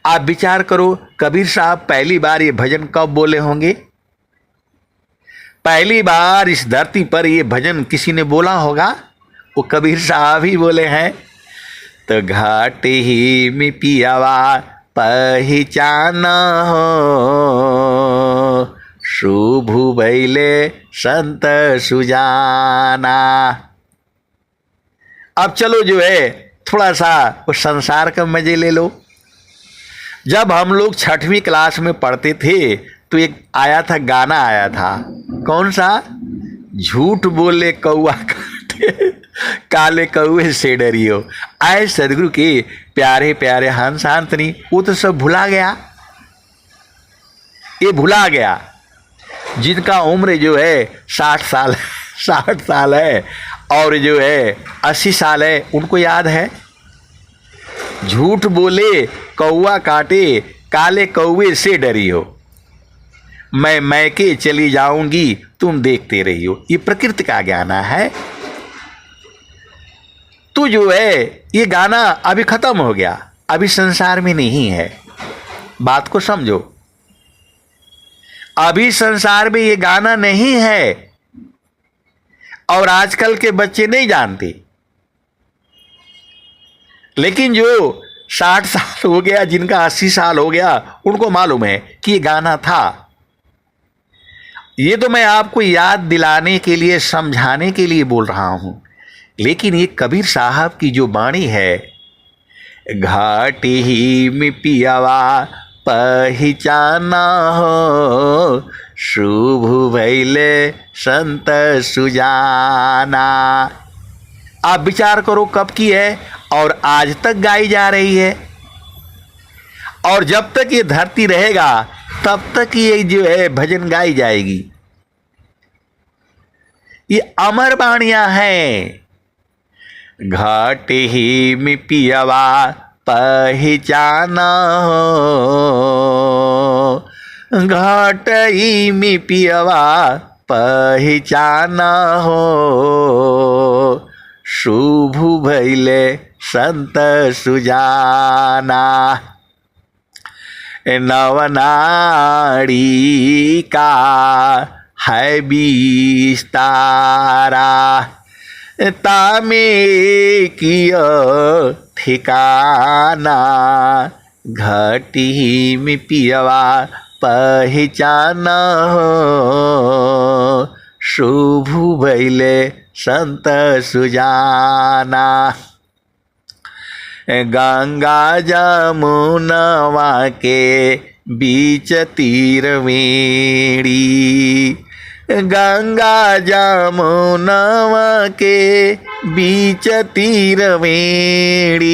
आप विचार करो, कबीर साहब पहली बार ये भजन कब बोले होंगे? पहली बार इस धरती पर ये भजन किसी ने बोला होगा, वो कबीर साहब ही बोले हैं। तो घाट ही में पियवा पहचाना हो, शुभ भैले संत सुजाना। अब चलो जो है थोड़ा सा उस संसार का मजे ले लो। जब हम लोग 6वीं क्लास में पढ़ते थे तो एक आया था, गाना आया था, कौन सा? झूठ बोले कौआ काटे, काले कौए से डरियो। आए सदगुरु के प्यारे प्यारे हंस हांतनी, वो तो सब भुला गया, ये भुला गया। जिनका उम्र जो है 60 साल है और जो है 80 साल है, उनको याद है। झूठ बोले कौआ काटे, काले कौए से डरी हो, मैं मैके चली जाऊंगी तुम देखते रही हो। ये प्रकृति का गाना है। तो जो है ये गाना अभी खत्म हो गया, अभी संसार में नहीं है। बात को समझो, अभी संसार में ये गाना नहीं है, और आजकल के बच्चे नहीं जानते। लेकिन जो 60 साल हो गया, जिनका 80 साल हो गया, उनको मालूम है कि ये गाना था। ये तो मैं आपको याद दिलाने के लिए, समझाने के लिए बोल रहा हूं। लेकिन ये कबीर साहब की जो वाणी है, घाट ही में पियवा पहचाना हो, शुभ भैले संत सुजाना। आप विचार करो कब की है और आज तक गाई जा रही है, और जब तक ये धरती रहेगा तब तक ये जो है भजन गाई जाएगी। ये अमर वाणियां हैं। घाट ही में पियवा पहचाना हो, घाट ही में पियवा पहचाना हो, शुभ भैले संत सुजाना। नवनाड़ी का है विस्तारा, तामे किया ठिकाना, घाटी में पियवा पहचाना हो, शुभ भैले संत सुजाना। गंगा जमुनवा के बीच तीरवेणी, गंगा जमुनवा के बीच तीरवेणी,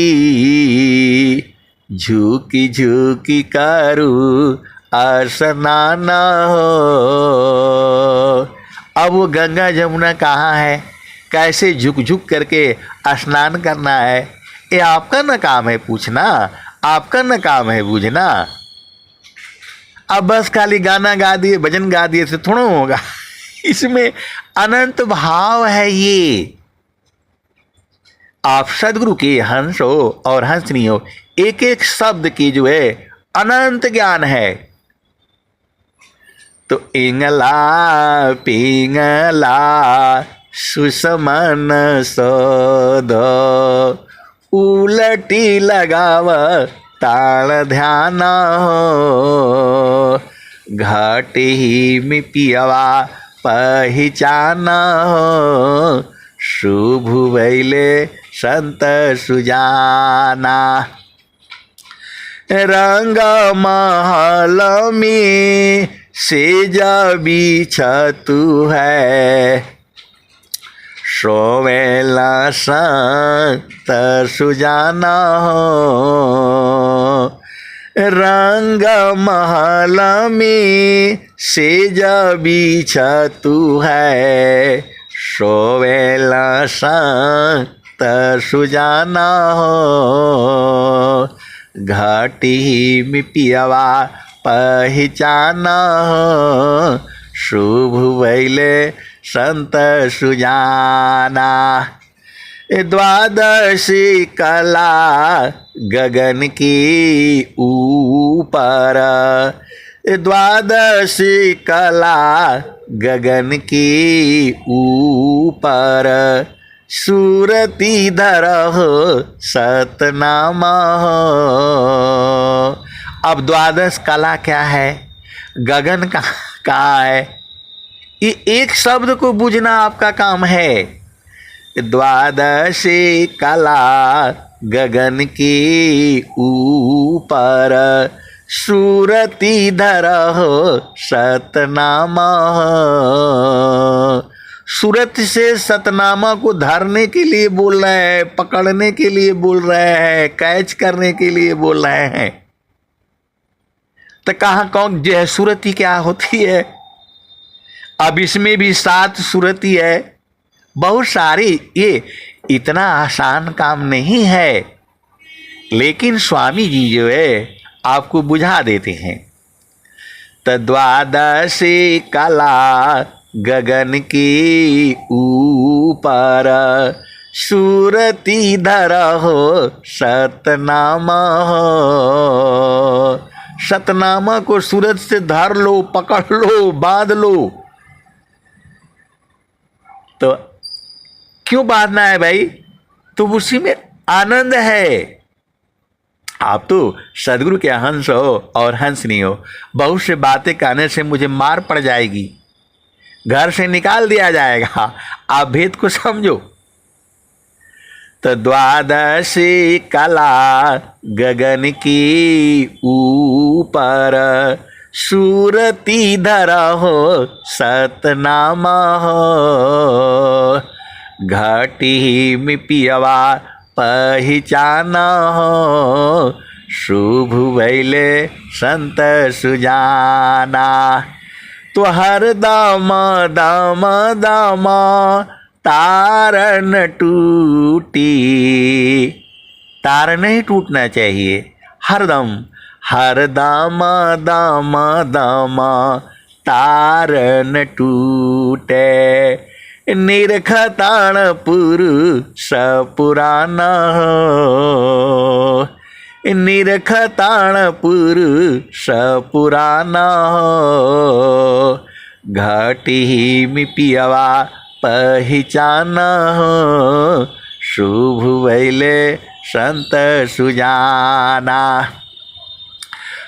झुकी झुकी करू स्नान हो, अब वो गंगा जमुना कहाँ है, कैसे झुक झुक करके स्नान करना है, ये आपका ना काम है पूछना, आपका ना काम है बूझना। अब बस खाली गाना गा दिए, भजन गा दिए से थोड़ा होगा। इसमें अनंत भाव है। ये आप सदगुरु के हंस हो और हंसनी हो, एक एक शब्द की जो है अनंत ज्ञान है। तो इंगला पिंगला सुषमन सोद, उलटी लगाव ताल ध्यान हो, घाटी में पियवा पहचान हो, शुभ वैले संत सुजाना। रंग महल में सेज बिछतु है, सोवेला संत सुजाना हो, रंग महल में सेज बिछतु है, सोवेला संत सुजाना हो, घाटी में पियवा पहचाना हो, शुभ वैले संत सुजाना। द्वादशी कला गगन की ऊपर, द्वादशी कला गगन की ऊपर, सूरती धर हो सतनामा हो। अब द्वादश कला क्या है, गगन कहाँ है, ये एक शब्द को बूझना आपका काम है। द्वादशी कला गगन की ऊपर, सूरती धर हो सतनामा हो। सूरत से सतनामा को धरने के लिए बोल रहे हैं, पकड़ने के लिए बोल रहे हैं, कैच करने के लिए बोल रहे हैं। तो कहाँ कौन जो है सूरती क्या होती है। अब इसमें भी 7 सूरती है, बहुत सारी। ये इतना आसान काम नहीं है, लेकिन स्वामी जी जो है आपको बुझा देते हैं। तो द्वादशी कला गगन की ऊपर, सूरती धर हो सतनामा हो। सतनामा को सूरत से धर लो, पकड़ लो, बांध लो। तो क्यों बांधना है भाई, तो उसी में आनंद है। आप तो सदगुरु के हंस हो और हंसनी हो। बहुत से बातें कहने से मुझे मार पड़ जाएगी, घर से निकाल दिया जाएगा। आप भेद को समझो। तो द्वादशी कला गगन की ऊपर, सूरती धर हो सतनामा हो, घाटी में पियवा पहचाना हो, शुभ वैले संत सुजाना। तो हर दाम दाम दाम तार न टूटी, तार नहीं टूटना चाहिए, हरदम हर दाम दाम दाम तार न टूटे, निरखताण पुरुष पुराना हो, निरखताण पुरुष पुराना हो, घाटी में पियवा पहचाना हो, शुभ वैले संत सुजाना।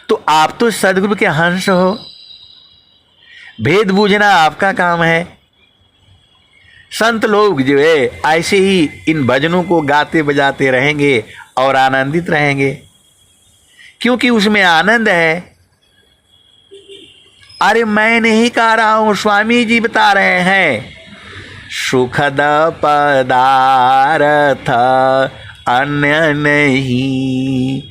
तो आप तो सदगुरु के हंस हो, भेद बूझना आपका काम है। संत लोग जो है ऐसे ही इन भजनों को गाते बजाते रहेंगे और आनंदित रहेंगे, क्योंकि उसमें आनंद है। अरे मैं नहीं कह रहा हूं, स्वामी जी बता रहे हैं। सुखद पदार्थ अन्य नहीं,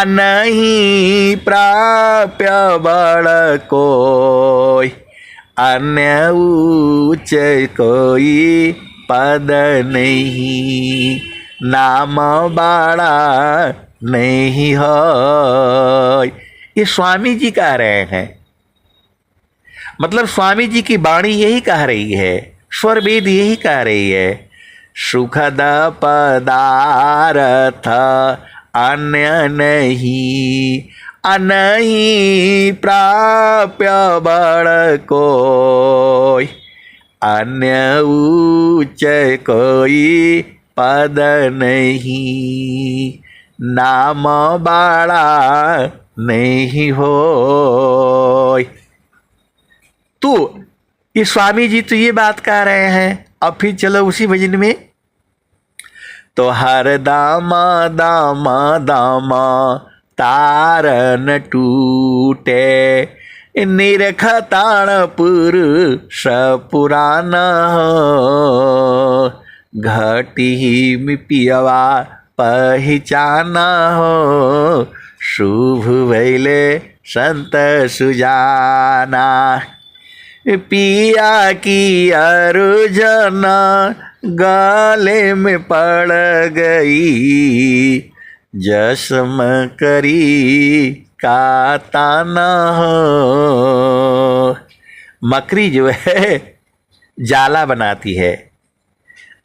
नहीं प्राप्य बड़ कोई, अन्य उच्च कोई पद नहीं, नाम बड़ा नहीं हो। ये स्वामी जी कह रहे हैं, मतलब स्वामी जी की वाणी यही कह रही है, स्वर वेद यही कह रही है। सुखद पदार्थ अन्य नहीं, नहीं प्राप्य बड़ कोई, अन्य उच्च कोई पद नहीं, नाम बड़ा नहीं हो। तो ये स्वामी जी तो ये बात कह रहे हैं। अब फिर चलो उसी भजन में, तो हर दामा दामा दामा तार न टूटे, निरखताण पुरुष पुराण हो, घटी में पियवा पहचाना हो, शुभ भैले संत सुजाना। पिया की अर्जुना गाले में पड़ गई, जसम करी का ताना हो। मकरी जो है जाला बनाती है।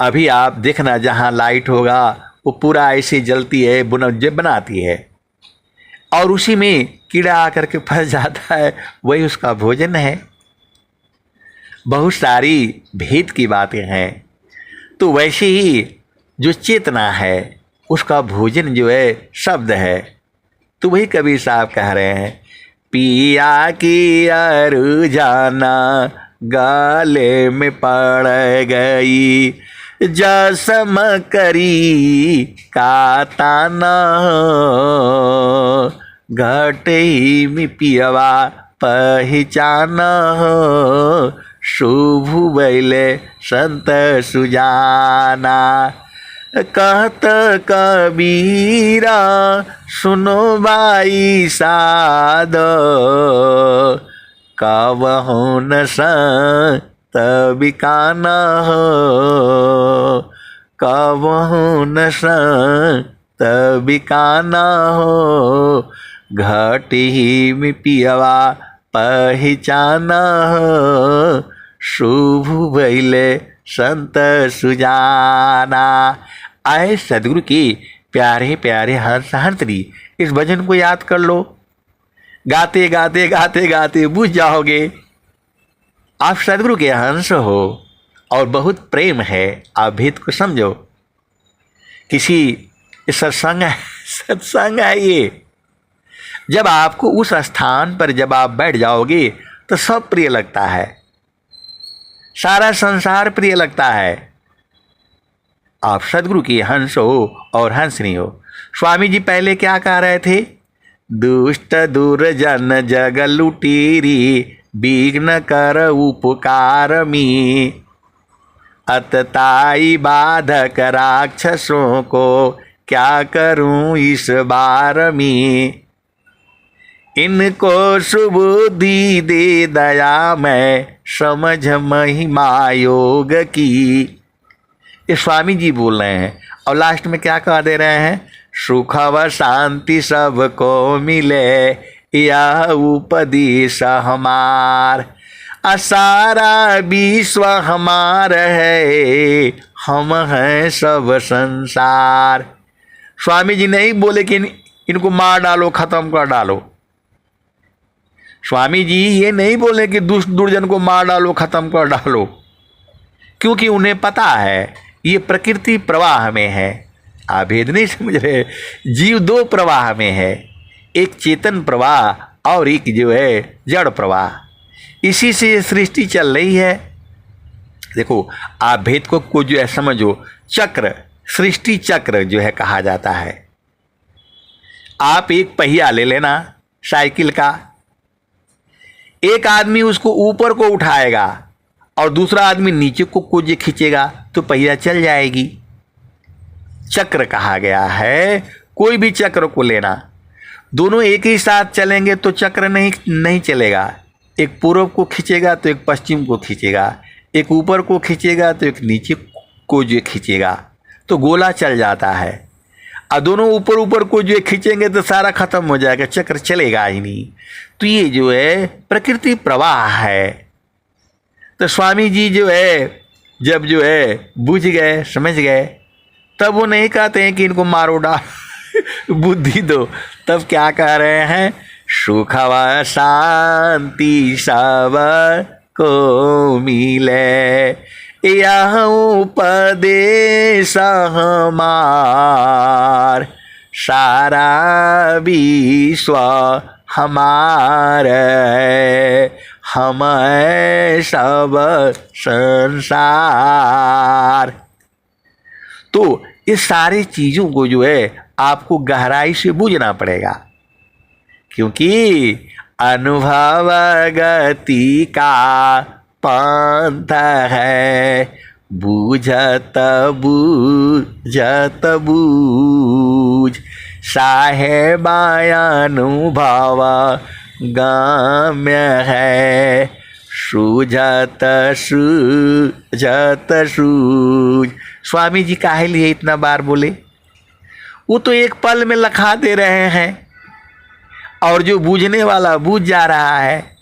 अभी आप देखना जहाँ लाइट होगा वो पूरा ऐसे जलती है, बनाती है, और उसी में कीड़ा आकर के फंस जाता है, वही उसका भोजन है। बहुत सारी भेद की बातें हैं। तो वैसे ही जो चेतना है उसका भोजन जो है शब्द है। तो वही कबीर साहब कह रहे हैं, पिया की अर्जुना गाले में पड़ गई, जसम करी का ताना हो, घटे में पियवा पहचाना हो, शुभ बैले संत सुजाना। कहत कबीरा सुनो भाई साध, कवहु न संत बिकाना हो, कवहु न संत बिकाना हो, घटी में पियवा पहचाना हो, शुभ भैले संत सुजाना। आए सदगुरु की प्यारे प्यारे हंस हंसरी, इस भजन को याद कर लो। गाते गाते गाते गाते बुझ जाओगे आप सदगुरु के हंस हो और बहुत प्रेम है। आप भेद को समझो। किसी सत्संग है ये। जब आपको उस स्थान पर जब आप बैठ जाओगे तो सब प्रिय लगता है, सारा संसार प्रिय लगता है। आप सदगुरु की हंस हो और हंसनी हो। स्वामी जी पहले क्या कह रहे थे? दुष्ट दुर्जन जग लुटेरी, विघ्न कर उपकार मी, अतताई बाधक राक्षसों को क्या करूं इस बार में, इनको सुबुद्धि दे दया मैं समझ महिमा योग की। ये स्वामी जी बोल रहे हैं और लास्ट में क्या कह दे रहे हैं? सुख व शांति सबको मिले, यह उपदेश हमार, सारा विश्व हमार है, हम हैं सब संसार। स्वामी जी नहीं बोले कि इनको मार डालो, खत्म कर डालो। स्वामी जी ये नहीं बोले कि दुष्ट दुर्जन को मार डालो, खत्म कर डालो, क्योंकि उन्हें पता है ये प्रकृति प्रवाह में है। आप भेद नहीं समझ रहे। जीव दो प्रवाह में है, एक चेतन प्रवाह और एक जो है जड़ प्रवाह। इसी से सृष्टि चल रही है। देखो आप भेद को जो है समझो। चक्र, सृष्टि चक्र जो है कहा जाता है। आप एक पहिया ले लेना साइकिल का, एक आदमी उसको ऊपर को उठाएगा और दूसरा आदमी नीचे को जो खींचेगा तो पहिया चल जाएगी। चक्र कहा गया है। कोई भी चक्र को लेना, दोनों एक ही साथ चलेंगे तो चक्र नहीं चलेगा। एक पूर्व को खींचेगा तो एक पश्चिम को खींचेगा, एक ऊपर को खींचेगा तो एक नीचे को जो खींचेगा, तो गोला चल जाता है। और दोनों ऊपर ऊपर को जो खींचेंगे तो सारा खत्म हो जाएगा, चक्र चलेगा ही नहीं। तो ये जो है प्रकृति प्रवाह है। तो स्वामी जी जो है जब जो है बुझ गए, समझ गए, तब वो नहीं कहते हैं कि इनको मारो डाल बुद्धि दो। तब क्या कह रहे हैं, सुख व शांति सब को मिले, यह उपदेश हमार, सारा विश्व हमारे, हम सब संसार। तो इस सारी चीजों को जो है आपको गहराई से बूझना पड़ेगा, क्योंकि अनुभव गति का पंथ है, बूझत बूझत बूझ, साहेबानुभव गाम्य है, सूझत सूझत सूझ। स्वामी जी काहे लिए इतना बार बोले? वो तो एक पल में लखा दे रहे हैं, और जो बूझने वाला बूझ जा रहा है,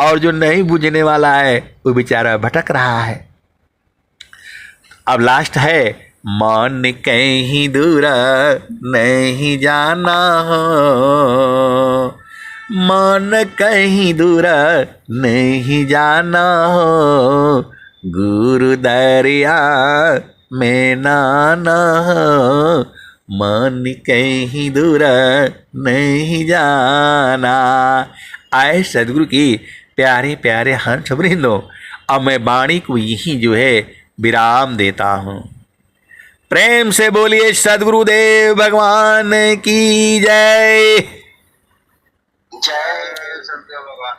और जो नहीं बूझने वाला है वो बेचारा भटक रहा है। अब लास्ट है, मन कहीं दूर नहीं जाना हो, मन कहीं दूर नहीं जाना हो, गुरु दरिया में नाना हो, मन कहीं दूर नहीं जाना। आए सदगुरु की प्यारे प्यारे हंस वृंदों, अब मैं वाणी को यही जो है विराम देता हूँ। प्रेम से बोलिए सदगुरुदेव भगवान की जय। जय सदगुरु भगवान।